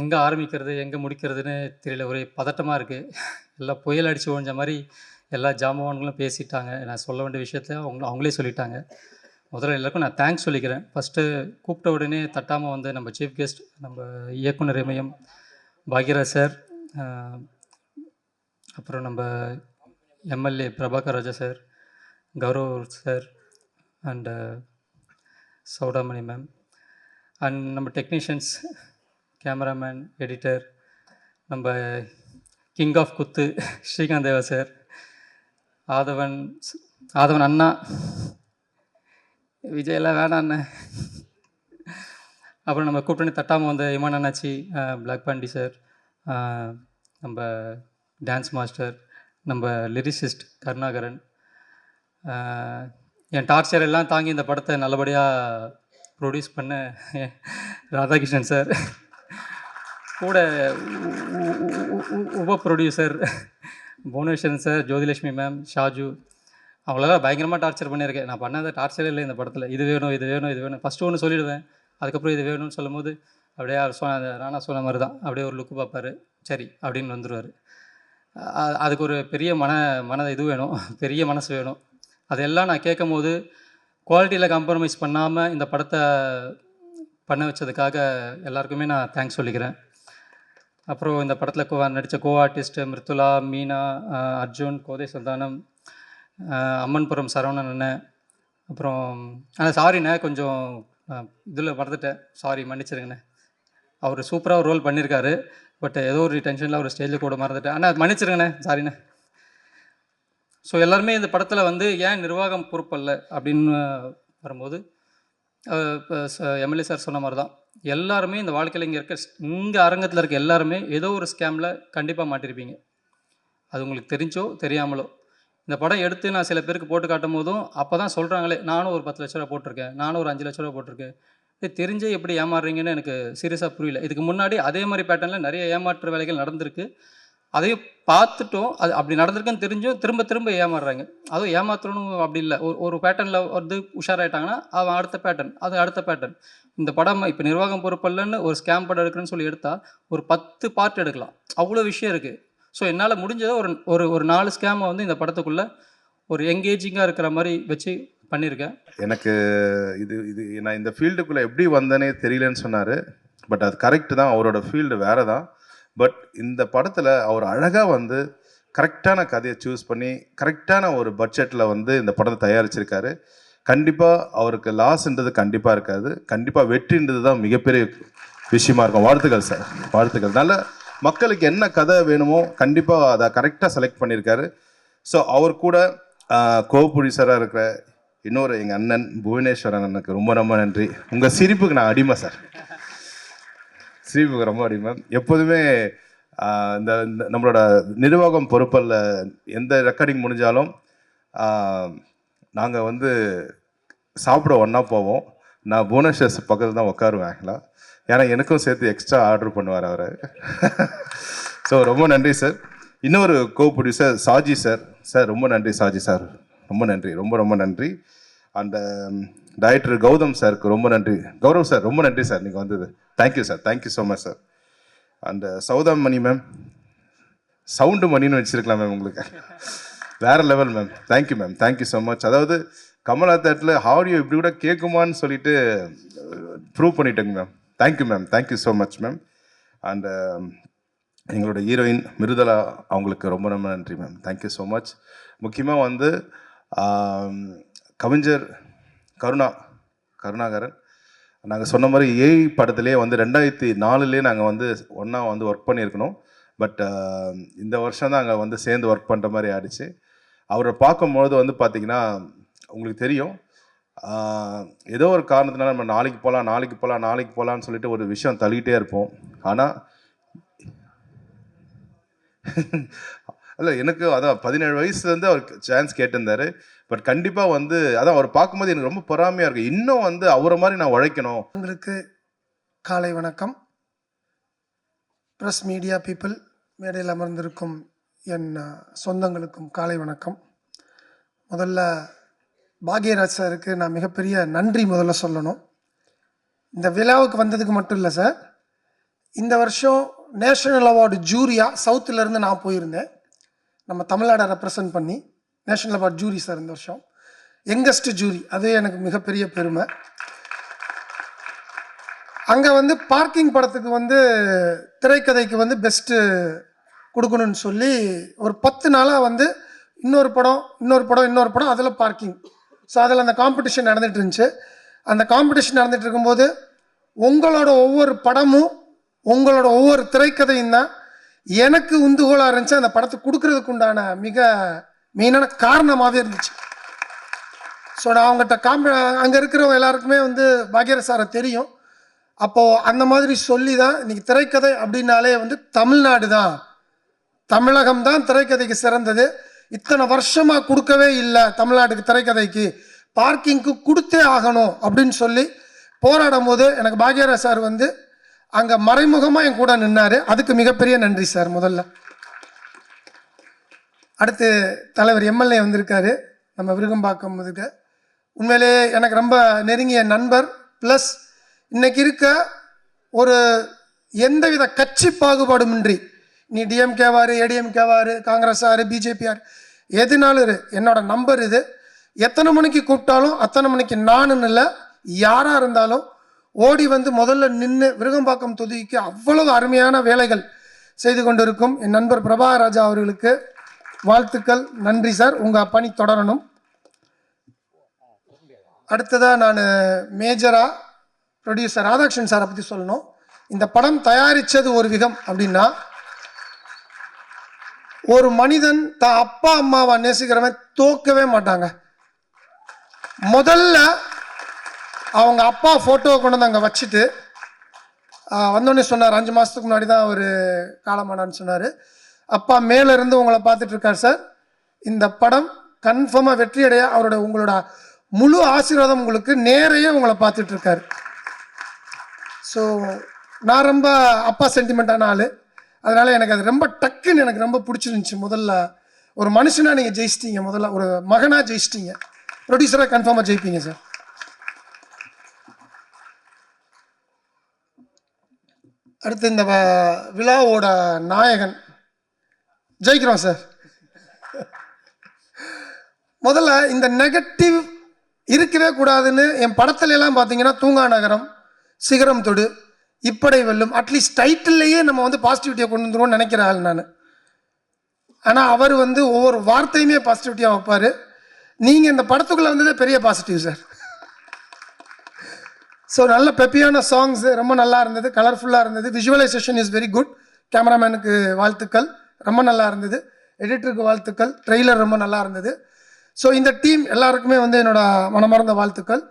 எங்கே ஆரம்பிக்கிறது எங்கே முடிக்கிறதுன்னு தெரியல. ஒரே பதட்டமாக இருக்குது. எல்லாம் புயல் அடித்து ஓஞ்ச மாதிரி எல்லா ஜாம்பவான்களும் பேசிட்டாங்க. நான் சொல்ல வேண்டிய விஷயத்த அவங்களே சொல்லிட்டாங்க. முதல்ல எல்லாருக்கும் நான் தேங்க்ஸ் சொல்லிக்கிறேன். ஃபஸ்ட்டு கூப்பிட்ட உடனே தட்டாமல் வந்து நம்ம சீஃப் கெஸ்ட் நம்ம இயக்குனர் இமயம் பாக்யராஜ் சார், அப்புறம் நம்ம MLA Prabhakar Raja sir, Gaurav sir and Saudamani ma'am and நம்ம டெக்னீஷியன்ஸ், கேமராமேன், எடிட்டர், நம்ம கிங் ஆஃப் குத்து ஸ்ரீகாந்த் தேவா சார், ஆதவன் அண்ணா, விஜயெல்லாம் வேணாம் அண்ணன். அப்புறம் நம்ம கூப்பிட்டு தட்டாமல் வந்த இமான் அண்ணாச்சி, பிளாக் பாண்டி சார், நம்ம டான்ஸ் மாஸ்டர், நம்ம லிரிசிஸ்ட் கருணாகரன், என் டார்ச்சர் எல்லாம் தாங்கி இந்த படத்தை நல்லபடியாக ப்ரொடியூஸ் பண்ண ராதாகிருஷ்ணன் சார், கூட உப producer Bhuvaneswaran sir, Jyothilakshmi ma'am, Shaju, அவங்களெல்லாம் பயங்கரமாக டார்ச்சர் பண்ணியிருக்கேன். நான் பண்ணாத டார்ச்சரே இல்லை இந்த படத்தில். இது வேணும் இது வேணும் இது வேணும், ஃபஸ்ட்டு ஒன்று சொல்லிவிடுவேன், அதுக்கப்புறம் இது வேணும்னு சொல்லும் போது அப்படியே ராணா சொன்ன மாதிரி தான், அப்படியே ஒரு லுக்கு பார்ப்பார், சரி அப்படின்னு வந்துடுவார். அதுக்கு ஒரு பெரிய இது வேணும், பெரிய மனசு வேணும். அதெல்லாம் நான் கேட்கும் போது குவாலிட்டியில் காம்ப்ரமைஸ் பண்ணாமல் இந்த படத்தை பண்ண வச்சதுக்காக எல்லாருக்குமே நான் தேங்க்ஸ் சொல்லிக்கிறேன். அப்புறம் இந்த படத்தில் நடித்த கோ ஆர்டிஸ்ட் மிருத்துலா, மீனா, அர்ஜுன், கோதை சந்தானம், அம்மன்புரம் சரவணன் அண்ணன், அப்புறம் சாரிண்ணே கொஞ்சம் இதில் மறந்துட்டேன், சாரி மன்னிச்சிருங்கண்ணே. அவர் சூப்பராக ஒரு ரோல் பண்ணியிருக்காரு, பட் ஏதோ ஒரு டென்ஷனில் ஒரு ஸ்டேஜில் கூட மறந்துட்டேன் அண்ணா, மன்னிச்சிருங்கண்ணே, சாரிண்ணே. ஸோ எல்லாருமே இந்த படத்தில் வந்து ஏன் நிர்வாகம் பொறுப்பல்ல அப்படின்னு வரும்போது இப்போ எம்எல்ஏ சார் சொன்ன மாதிரி தான், எல்லாருமே இந்த வாழ்க்கையில் இங்கே அரங்கத்தில் இருக்க எல்லாருமே ஏதோ ஒரு ஸ்கேமில் கண்டிப்பாக மாட்டிருப்பீங்க. அது உங்களுக்கு தெரிஞ்சோ தெரியாமலோ. இந்த படம் எடுத்து நான் சில பேருக்கு போட்டு காட்டும் போதும் அப்போ தான் சொல்கிறாங்களே, நானும் ஒரு 10 லட்ச ரூபா போட்டிருக்கேன், நானும் ஒரு 5 லட்ச ரூபா போட்டிருக்கேன், தெரிஞ்சே எப்படி ஏமாறுறீங்கன்னு எனக்கு சீரியஸாக புரியல. இதுக்கு முன்னாடி அதே மாதிரி பேட்டர்னில் நிறைய ஏமாற்று வேலைகள் நடந்திருக்கு. அதையும் பார்த்துட்டோம், அது அப்படி நடந்திருக்குன்னு தெரிஞ்சும் திரும்ப திரும்ப ஏமாறுறாங்க. அதுவும் ஏமாற்றணும் அப்படி இல்லை, ஒரு பேட்டர்னில் வந்து உஷாராயிட்டாங்கன்னா அவன் அடுத்த பேட்டர்ன், அது அடுத்த பேட்டர்ன். இந்த படம் இப்போ நிர்வாகம் பொறுப்பல்லன்னு ஒரு ஸ்கேம் படம் எடுக்கிறேன்னு சொல்லி எடுத்தால் ஒரு 10 பார்ட் எடுக்கலாம், அவ்வளோ விஷயம் இருக்குது. ஸோ என்னால் முடிஞ்சதை ஒரு 4 ஸ்கேமை வந்து இந்த படத்துக்குள்ளே ஒரு எங்கேஜிங்காக இருக்கிற மாதிரி வச்சு பண்ணியிருக்கேன். எனக்கு இது நான் இந்த ஃபீல்டுக்குள்ளே எப்படி வந்தேனே தெரியலன்னு சொன்னார். பட் அது கரெக்டு தான், அவரோட ஃபீல்டு வேறு தான். பட் இந்த படத்தில் அவர் அழகாக வந்து கரெக்டான கதையை சூஸ் பண்ணி கரெக்டான ஒரு பட்ஜெட்டில் வந்து இந்த படத்தை தயாரிச்சிருக்காரு. கண்டிப்பாக அவருக்கு லாஸ்ன்றது கண்டிப்பாக இருக்காது, கண்டிப்பாக வெற்றின்றது தான் மிகப்பெரிய விஷயமா இருக்கும். வாழ்த்துக்கள் சார், வாழ்த்துக்கள். நல்ல மக்களுக்கு என்ன கதை வேணுமோ கண்டிப்பாக அதை கரெக்டாக செலக்ட் பண்ணியிருக்காரு. ஸோ அவர் கூட கோபுரிசராக இருக்கிற இன்னொரு எங்கள் அண்ணன் புவனேஸ்வரன் அண்ணனுக்கு ரொம்ப ரொம்ப நன்றி. உங்கள் சிரிப்புக்கு நான் அடிமை சார், சிரிப்புக்கு ரொம்ப அடிமை. எப்போதுமே இந்த நம்மளோட நிர்வாகம் பொறுப்பில் எந்த ரெக்கார்டிங் முடிஞ்சாலும் நாங்கள் வந்து சாப்பிட ஒன்றா போவோம். நான் புவனேஸ்வர் பக்கத்தில் தான் உட்காருவேன் ஆக்சுவலாக, ஏன்னா எனக்கும் சேர்த்து எக்ஸ்ட்ரா ஆர்டர் பண்ணுவார் அவர். ஸோ ரொம்ப நன்றி சார். இன்னொரு கோ ப்ரொடியூசர் சாஜி சார், சார் ரொம்ப நன்றி சாஜி சார், ரொம்ப நன்றி, ரொம்ப ரொம்ப நன்றி. அந்த டைரக்டர் கௌதம் சாருக்கு ரொம்ப நன்றி. கௌரவ் சார் ரொம்ப நன்றி சார், நீங்கள் வந்தது thank you sir, thank you so much sir. அந்த சௌதாம் மணி மேம், சவுண்டு மணின்னு வச்சுருக்கலாம் மேம், உங்களுக்கு வேறு level ma'am, thank you ma'am, thank you so much. அதாவது கமலா தேட்டரில் ஆடியோ இப்படி கூட கேட்குமான்னு சொல்லிட்டு ப்ரூவ் பண்ணிட்டேங்க ma'am, thank you ma'am, thank you so much ma'am. And எங்களோட ஹீரோயின் மிருதலா, அவங்களுக்கு ரொம்ப ரொம்ப நன்றி மேம், தேங்க்யூ ஸோ மச். முக்கியமாக வந்து கவிஞர் கருணாகரன், நாங்கள் சொன்ன மாதிரி ஏஐ படத்துலேயே வந்து 2004 நாங்கள் வந்து ஒன்றா வந்து ஒர்க் பண்ணியிருக்கணும். பட் இந்த வருஷம் தான் அங்கே வந்து சேர்ந்து ஒர்க் பண்ணுற மாதிரி ஆயிடுச்சு. அவரை பார்க்கும்பொழுது வந்து பார்த்திங்கன்னா உங்களுக்கு தெரியும், ஏதோ ஒரு காரணத்தினால நம்ம நாளைக்கு போகலான்னு சொல்லிட்டு ஒரு விஷயம் தள்ளிக்கிட்டே இருப்போம். ஆனால் இல்லை, எனக்கு அதான் 17 வயசுலேருந்து அவருக்கு சான்ஸ் கேட்டிருந்தாரு. பட் கண்டிப்பாக வந்து அதான் அவர் பார்க்கும்போது எனக்கு ரொம்ப பொறாமையாக இருக்குது, இன்னும் வந்து அவரை மாதிரி நான் உழைக்கணும். உங்களுக்கு காலை வணக்கம். ப்ரெஸ் மீடியா பீப்புள், மேடையில் அமர்ந்திருக்கும் என் சொந்தங்களுக்கும் காலை வணக்கம். முதல்ல பாக்யராஜ் சாருக்கு நான் மிகப்பெரிய நன்றி முதல்ல சொல்லணும். இந்த விழாவுக்கு வந்ததுக்கு மட்டும் இல்லை சார், இந்த வருஷம் நேஷனல் அவார்டு ஜூரியாக சவுத்துலேருந்து நான் போயிருந்தேன், நம்ம தமிழ்நாடை ரெப்ரசன்ட் பண்ணி. நேஷனல் அவார்டு ஜூரி சார் இந்த வருஷம், யங்கஸ்ட் ஜூரி, அது எனக்கு மிகப்பெரிய பெருமை. அங்கே வந்து பார்க்கிங் படத்துக்கு வந்து திரைக்கதைக்கு வந்து பெஸ்ட்டு கொடுக்கணும்னு சொல்லி ஒரு 10 நாளாக வந்து இன்னொரு படம் அதில் பார்க்கிங். ஸோ அதில் அந்த காம்படிஷன் நடந்துகிட்டு இருந்துச்சு. அந்த காம்படிஷன் நடந்துகிட்டு இருக்கும்போது உங்களோட ஒவ்வொரு படமும் உங்களோட ஒவ்வொரு திரைக்கதையும் தான் எனக்கு உந்துகோலாக இருந்துச்சு அந்த படத்தை கொடுக்கறதுக்கு உண்டான மிக மெயினான காரணமாகவே இருந்துச்சு. ஸோ நான் அவங்ககிட்ட அங்கே இருக்கிறவங்க எல்லாருக்குமே வந்து பாக்யராஜ் சாரை தெரியும். அப்போது அந்த மாதிரி சொல்லி தான் இன்றைக்கி திரைக்கதை அப்படின்னாலே வந்து தமிழ்நாடு தான், தமிழகம் தான் திரைக்கதைக்கு சிறந்தது. இத்தனை வருஷமாக கொடுக்கவே இல்லை தமிழ்நாட்டுக்கு திரைக்கதைக்கு, பார்க்கிங்க்கு கொடுத்தே ஆகணும் அப்படின்னு சொல்லி போராடும் போது எனக்கு பாக்யராஜ் சார் வந்து அங்கே மறைமுகமாக என் கூட நின்னார். அதுக்கு மிகப்பெரிய நன்றி சார். முதல்ல அடுத்து தலைவர் எம்எல்ஏ வந்திருக்காரு நம்ம விருகம்பாக்கம். இதுக்கு உண்மையிலே எனக்கு ரொம்ப நெருங்கிய நண்பர். ப்ளஸ் இன்னைக்கு இருக்க ஒரு எந்தவித கட்சி பாகுபாடுமின்றி, நீ டிஎம்கேவாரு, ஏடிஎம்கேவாரு, காங்கிரஸாரு, பிஜேபியார், எதுனாலும் என்னோட நம்பர் இது. எத்தனை மணிக்கு கூப்பிட்டாலும் அத்தனை மணிக்கு நானுன்னு இல்லை, யாராக இருந்தாலும் ஓடி வந்து முதல்ல நின்று விருகம்பாக்கம் தொகுதிக்கு அவ்வளவு அருமையான வேலைகள் செய்து கொண்டிருக்கும் என் நண்பர் பிரபாகர் ராஜா அவர்களுக்கு வாழ்த்துக்கள். நன்றி சார், உங்கள் பணி தொடரணும். அடுத்ததாக நான் மேஜராக ப்ரொடியூசர் ராதாகிருஷ்ணன் சாரை பற்றி சொல்லணும். இந்த படம் தயாரித்தது ஒரு விதம் அப்படின்னா, ஒரு மனிதன் தான் அப்பா அம்மாவை நேசிக்கிறவன் தோக்கவே மாட்டாங்க. முதல்ல அவங்க அப்பா ஃபோட்டோவை கொண்டு வந்து அங்கே வச்சுட்டு வந்தோடனே சொன்னார், 5 மாதத்துக்கு முன்னாடி தான் அவர் காலமானான்னு சொன்னார். அப்பா மேலே இருந்து உங்களை பார்த்துட்டு இருக்கார் சார், இந்த படம் கன்ஃபார்மாக வெற்றி அடைய உங்களோட முழு ஆசீர்வாதம் உங்களுக்கு நேரையே உங்களை பார்த்துட்டு இருக்காரு. ஸோ நான் ரொம்ப அப்பா சென்டிமெண்ட்டான ஆள், அதனால் எனக்கு அது ரொம்ப டக்குன்னு எனக்கு ரொம்ப பிடிச்சிருந்துச்சி. முதல்ல ஒரு மனுஷனாக நீங்கள் ஜெயிச்சிட்டீங்க, முதல்ல ஒரு மகனாக ஜெயிச்சிட்டீங்க, ப்ரொடியூசராக கன்ஃபார்மாக ஜெயிப்பீங்க சார். அடுத்து இந்த விழாவோட நாயகன் ஜெயிக்கிறோம் சார். முதல்ல இந்த நெகட்டிவ் இருக்கவே கூடாதுன்னு என் படத்துல எல்லாம் பார்த்தீங்கன்னா தூங்கா நகரம், சிகரம் தொடு, இப்படை வெல்லும், அட்லீஸ்ட் டைட்டில்லையே நம்ம வந்து பாசிட்டிவிட்டியை கொண்டு வந்துருவோம்னு நினைக்கிற ஆள் நான். ஆனால் அவர் வந்து ஒவ்வொரு வார்த்தையுமே பாசிட்டிவிட்டியாக வைப்பார். நீங்கள் இந்த படத்துக்குள்ளே வந்ததே பெரிய பாசிட்டிவ் சார். ஸோ நல்ல பெப்பியான சாங்ஸ் ரொம்ப நல்லா இருந்தது, கலர்ஃபுல்லாக இருந்தது. Visualisation is very good. கேமராமேனுக்கு வாழ்த்துக்கள், ரொம்ப நல்லா இருந்தது. எடிட்டருக்கு வாழ்த்துக்கள். ட்ரெய்லர் ரொம்ப நல்லா இருந்தது. ஸோ இந்த டீம் எல்லாருக்குமே வந்து என்னோட மனமார்ந்த வாழ்த்துக்கள்.